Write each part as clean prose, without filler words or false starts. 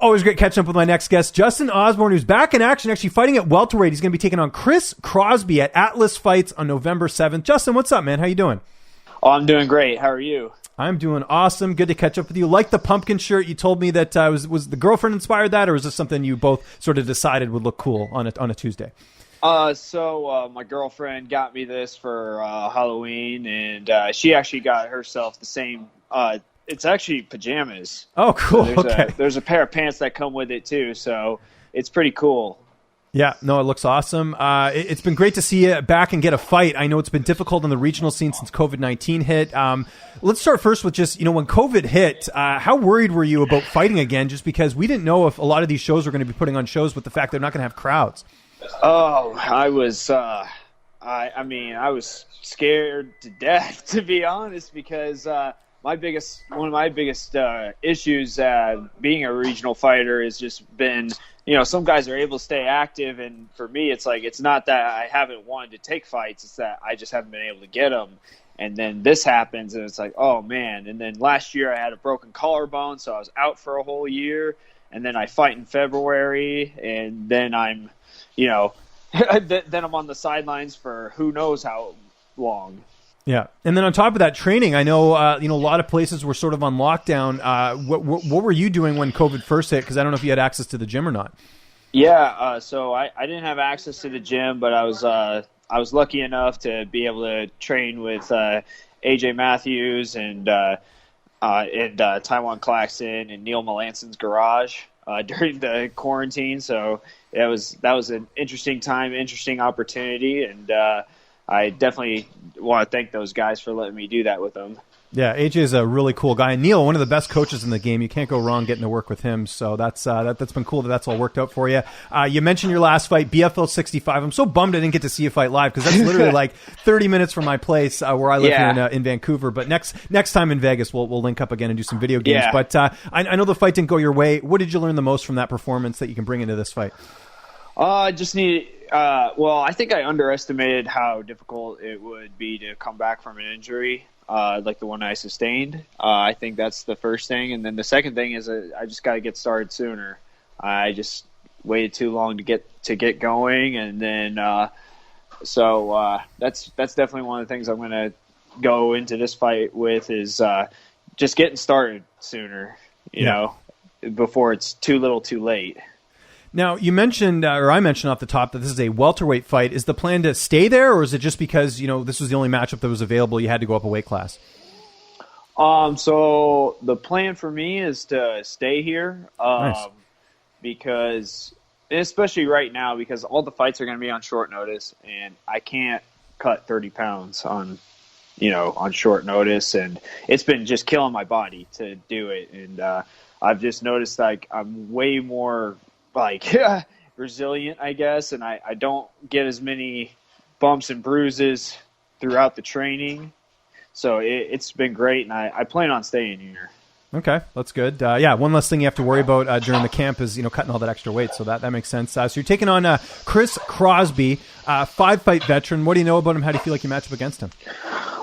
Always great catching up with my next guest, Justin Osborn, who's back in action, actually fighting at welterweight. He's going to be taking on Chris Crosby at Atlas Fights on November 7th. Justin, what's up, man? How you doing? Oh, I'm doing great. How are you? I'm doing awesome. Good to catch up with you. Like the pumpkin shirt, you told me that was the girlfriend inspired that, or was this something you both sort of decided would look cool on a Tuesday? So my girlfriend got me this for Halloween, and she actually got herself the same. It's actually pajamas. Oh, cool. So there's a pair of pants that come with it too, so it's pretty cool. Yeah, no, it looks awesome. It's been great to see you back and get a fight. I know it's been difficult on the regional scene since COVID-19 hit. Let's start first with just, when COVID hit, how worried were you about fighting again? Just because we didn't know if a lot of these shows were going to be putting on shows with the fact they're not going to have crowds. Oh, I was, I was scared to death, to be honest, because one of my biggest issues being a regional fighter has just been, some guys are able to stay active, and for me, it's like, it's not that I haven't wanted to take fights, it's that I just haven't been able to get them. And then this happens, and it's like, oh man. And then last year I had a broken collarbone, so I was out for a whole year, and then I fight in February, and then I'm, then I'm on the sidelines for who knows how long. Yeah. And then on top of that, training, I know, a lot of places were sort of on lockdown. What were you doing when COVID first hit? Because I don't know if you had access to the gym or not. Yeah. So I didn't have access to the gym, but I was lucky enough to be able to train with AJ Matthews and Taiwan Claxton and Neil Melanson's garage during the quarantine. So that was an interesting time, interesting opportunity, and I definitely want to thank those guys for letting me do that with them. Yeah, AJ is a really cool guy. And Neil, one of the best coaches in the game. You can't go wrong getting to work with him. So that's been cool that's all worked out for you. You mentioned your last fight, BFL 65. I'm so bummed I didn't get to see you fight live because that's literally like 30 minutes from my place where I live here in Vancouver. But next time in Vegas, we'll link up again and do some video games. Yeah. But I know the fight didn't go your way. What did you learn the most from that performance that you can bring into this fight? I just need. I think I underestimated how difficult it would be to come back from an injury like the one I sustained. I think that's the first thing. And then the second thing is I just got to get started sooner. I just waited too long to get going. And then that's definitely one of the things I'm going to go into this fight with is just getting started sooner, before it's too little too late. Now, you mentioned, or I mentioned off the top, that this is a welterweight fight. Is the plan to stay there, or is it just because, this was the only matchup that was available, you had to go up a weight class? So the plan for me is to stay here, nice. Because, especially right now, because all the fights are going to be on short notice, and I can't cut 30 pounds on short notice, and it's been just killing my body to do it. And I've just noticed, I'm way more resilient, I guess, and I don't get as many bumps and bruises throughout the training. So it's been great, and I plan on staying here. Okay, that's good. One less thing you have to worry about during the camp is, cutting all that extra weight, so that makes sense. So you're taking on Chris Crosby, 5-fight veteran. What do you know about him? How do you feel like you match up against him?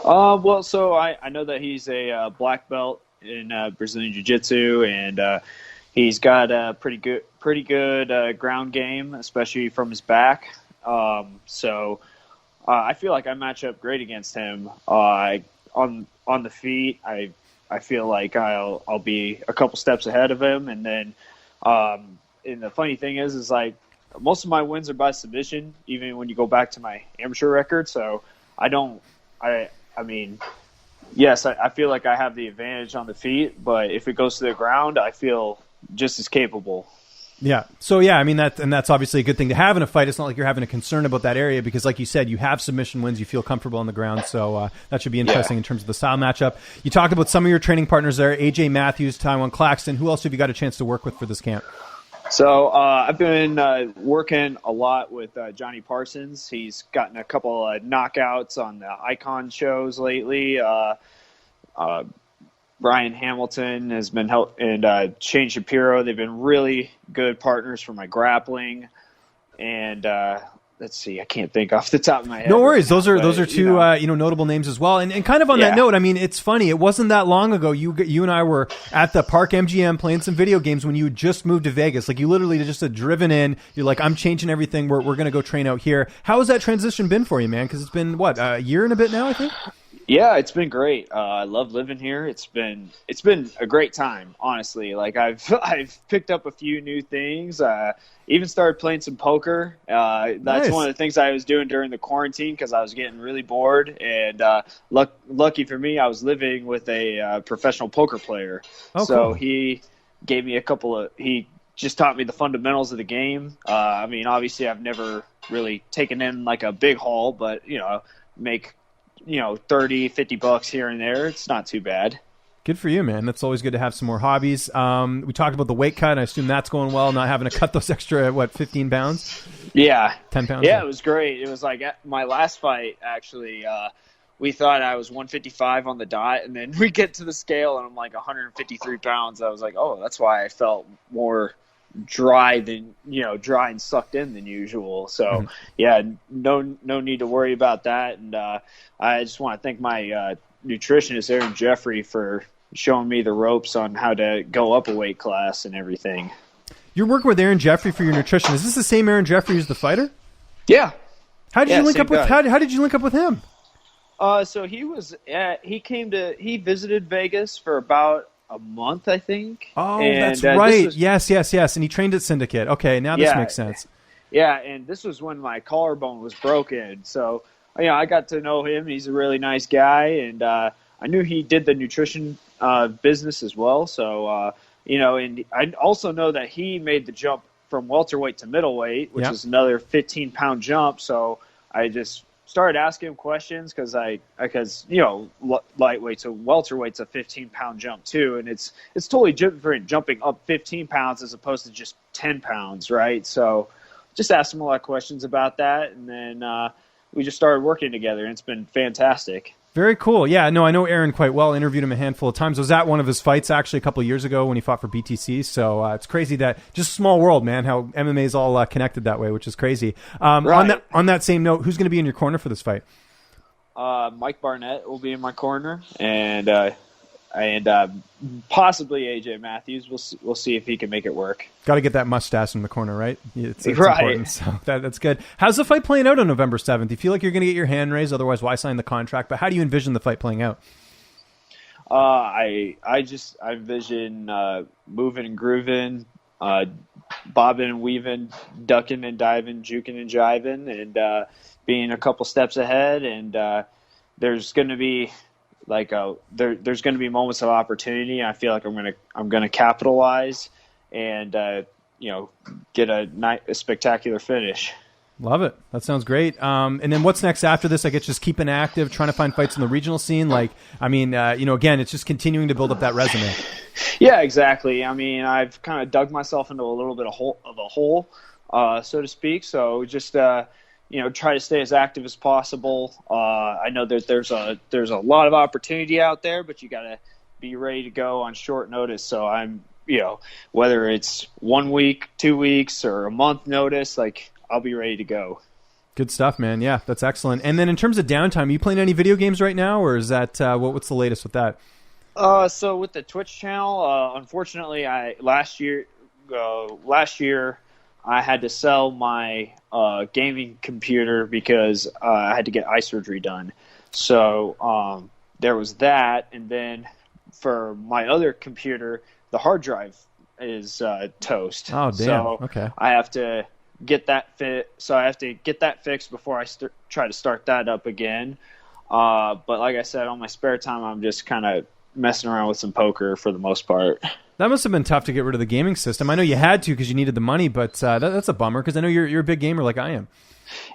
So I know that he's a black belt in Brazilian Jiu-Jitsu, and he's got a pretty good ground game, especially from his back. So I feel like I match up great against him. On the feet, I feel like I'll be a couple steps ahead of him. And then, and the funny thing is like most of my wins are by submission, even when you go back to my amateur record. So I feel like I have the advantage on the feet, but if it goes to the ground, I feel just as capable. Yeah. So that's obviously a good thing to have in a fight. It's not like you're having a concern about that area because, like you said, you have submission wins. You feel comfortable on the ground. So that should be interesting in terms of the style matchup. You talked about some of your training partners there: AJ Matthews, Taiwan Claxton. Who else have you got a chance to work with for this camp? So I've been working a lot with Johnny Parsons. He's gotten a couple knockouts on the Icon shows lately. Brian Hamilton has been and Shane Shapiro. They've been really good partners for my grappling. And let's see, I can't think off the top of my head. No worries. Right now, those are two notable names as well. And kind of on that note, I mean, it's funny. It wasn't that long ago. You and I were at the Park MGM playing some video games when you just moved to Vegas. Like you literally just had driven in. You're like, I'm changing everything. We're going to go train out here. How has that transition been for you, man? Because it's been a year and a bit now, I think. Yeah, it's been great. I love living here. It's been a great time, honestly. Like I've picked up a few new things. Even started playing some poker. That's nice. One of the things I was doing during the quarantine because I was getting really bored. And lucky for me, I was living with a professional poker player. Oh, so cool. he gave me he just taught me the fundamentals of the game. I mean, obviously, I've never really taken in like a big haul, but make $30-$50 here and there. It's not too bad. Good for you, man. That's always good to have some more hobbies. We talked about the weight cut. I assume that's going well, not having to cut those extra, 15 pounds? Yeah. 10 pounds? Yeah, it was great. It was like at my last fight, actually, we thought I was 155 on the dot, and then we get to the scale, and I'm like 153 pounds. I was like, oh, that's why I felt more dry and sucked in than usual. So yeah, no need to worry about that. And I just want to thank my nutritionist Aaron Jeffrey for showing me the ropes on how to go up a weight class and everything. You're working with Aaron Jeffrey for your nutrition. Is this the same Aaron Jeffrey who's the fighter? Yeah. How did you link up with how did you link up with him? So he visited Vegas for about a month, I think. Oh, that's right. Yes. And he trained at Syndicate. Okay, now this makes sense. Yeah, and this was when my collarbone was broken. So, I got to know him. He's a really nice guy, and I knew he did the nutrition business as well. So, and I also know that he made the jump from welterweight to middleweight, which is another 15-pound jump. So I just started asking him questions because lightweight to welterweight's a 15-pound jump too, and it's totally different jumping up 15 pounds as opposed to just 10 pounds, right? So just asked him a lot of questions about that, and then we just started working together, and it's been fantastic. Very cool. Yeah, no, I know Aaron quite well. Interviewed him a handful of times. I was at one of his fights actually a couple of years ago when he fought for BTC. So it's crazy that just small world, man, how MMA is all connected that way, which is crazy. Right. On that same note, who's going to be in your corner for this fight? Mike Barnett will be in my corner, and possibly AJ Matthews. We'll see if he can make it work. Got to get that mustache in the corner, right? It's right. Important. So that's good. How's the fight playing out on November 7th? Do you feel like you're going to get your hand raised? Otherwise, why sign the contract? But how do you envision the fight playing out? I envision moving and grooving, bobbing and weaving, ducking and diving, juking and jiving, and being a couple steps ahead. And there's going to be there's going to be moments of opportunity. I feel like I'm going to capitalize and get a spectacular finish. Love it. That sounds great. And then what's next after this? I guess just keeping active, trying to find fights in the regional scene. Again, it's just continuing to build up that resume. Yeah, exactly. I mean, I've kind of dug myself into a little bit of a hole, so to speak. So just try to stay as active as possible. I know that there's a lot of opportunity out there, but you got to be ready to go on short notice. So I'm, whether it's 1 week, 2 weeks, or a month notice, I'll be ready to go. Good stuff, man. Yeah, that's excellent. And then in terms of downtime, are you playing any video games right now, or is that what's the latest with that? So with the Twitch channel, unfortunately, last year I had to sell my gaming computer because I had to get eye surgery done. So there was that, and then for my other computer, the hard drive is toast. Oh, damn. So okay. I have to get that fixed before I try to start that up again. But like I said, on my spare time, I'm just kind of messing around with some poker for the most part. That must have been tough to get rid of the gaming system. I know you had to because you needed the money, but that's a bummer because I know you're a big gamer like I am.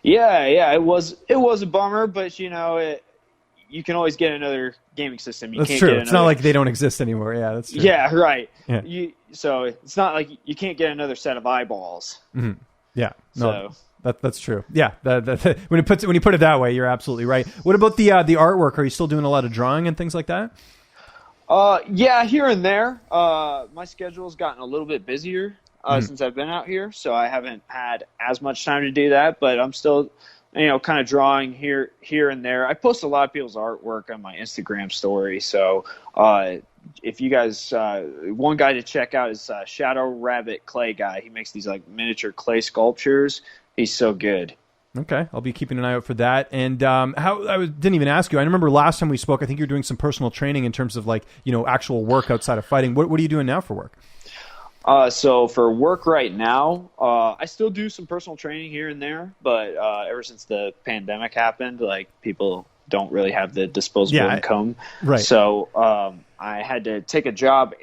Yeah, it was a bummer, but you can always get another gaming system. That's true. It's not like they don't exist anymore. Yeah, that's true. Yeah, right. Yeah. So it's not like you can't get another set of eyeballs. Mm-hmm. Yeah, no, that's true. Yeah, when you put it that way, you're absolutely right. What about the artwork? Are you still doing a lot of drawing and things like that? Yeah, here and there. My schedule's gotten a little bit busier since I've been out here, so I haven't had as much time to do that. But I'm still, kind of drawing here and there. I post a lot of people's artwork on my Instagram story. So if you guys, one guy to check out is Shadow Rabbit Clay Guy. He makes these like miniature clay sculptures. He's so good. Okay, I'll be keeping an eye out for that. And didn't even ask you. I remember last time we spoke, I think you're doing some personal training in terms of like, actual work outside of fighting. What are you doing now for work? So for work right now, I still do some personal training here and there, but ever since the pandemic happened, like people don't really have the disposable income. Right. So I had to take a job,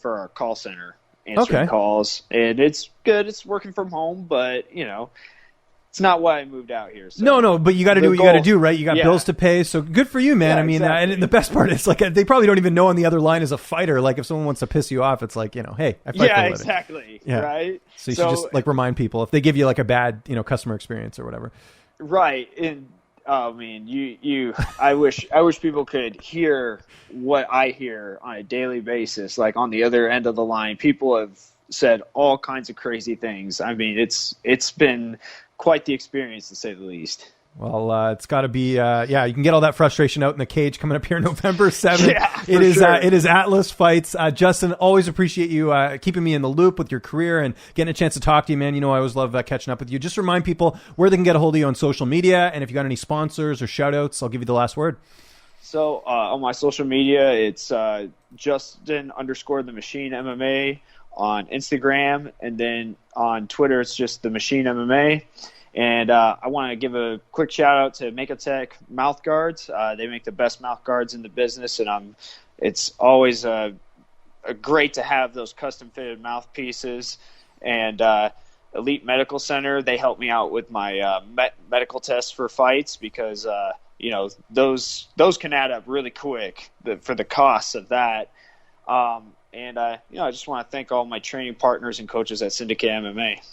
for our call center, answering calls, and it's good. It's working from home, but it's not why I moved out here. So. No, but you got to do what you got to do, right? You got bills to pay, so good for you, man. Yeah, I mean, exactly. And the best part is, like, they probably don't even know on the other line is a fighter. Like, if someone wants to piss you off, it's like, hey, I fight for a living. Exactly. Yeah, right. So you should just like remind people if they give you like a bad, customer experience or whatever. Right, and I mean, I wish people could hear what I hear on a daily basis. Like on the other end of the line, people have said all kinds of crazy things. I mean, it's been quite the experience, to say the least. Well, it's got to be, you can get all that frustration out in the cage coming up here November 7th. Yeah, it is Atlas Fights. Justin, always appreciate you keeping me in the loop with your career and getting a chance to talk to you, man. I always love catching up with you. Just remind people where they can get a hold of you on social media, and if you got any sponsors or shout outs, I'll give you the last word. So on my social media, it's Justin_the Machine MMA on Instagram, and then on Twitter, it's just the Machine MMA. And I want to give a quick shout out to Makotech mouth guards. They make the best mouth guards in the business, and it's always great to have those custom fitted mouthpieces. And Elite Medical Center, they help me out with my medical tests for fights because those can add up really quick for the costs of that. I just want to thank all my training partners and coaches at Syndicate MMA.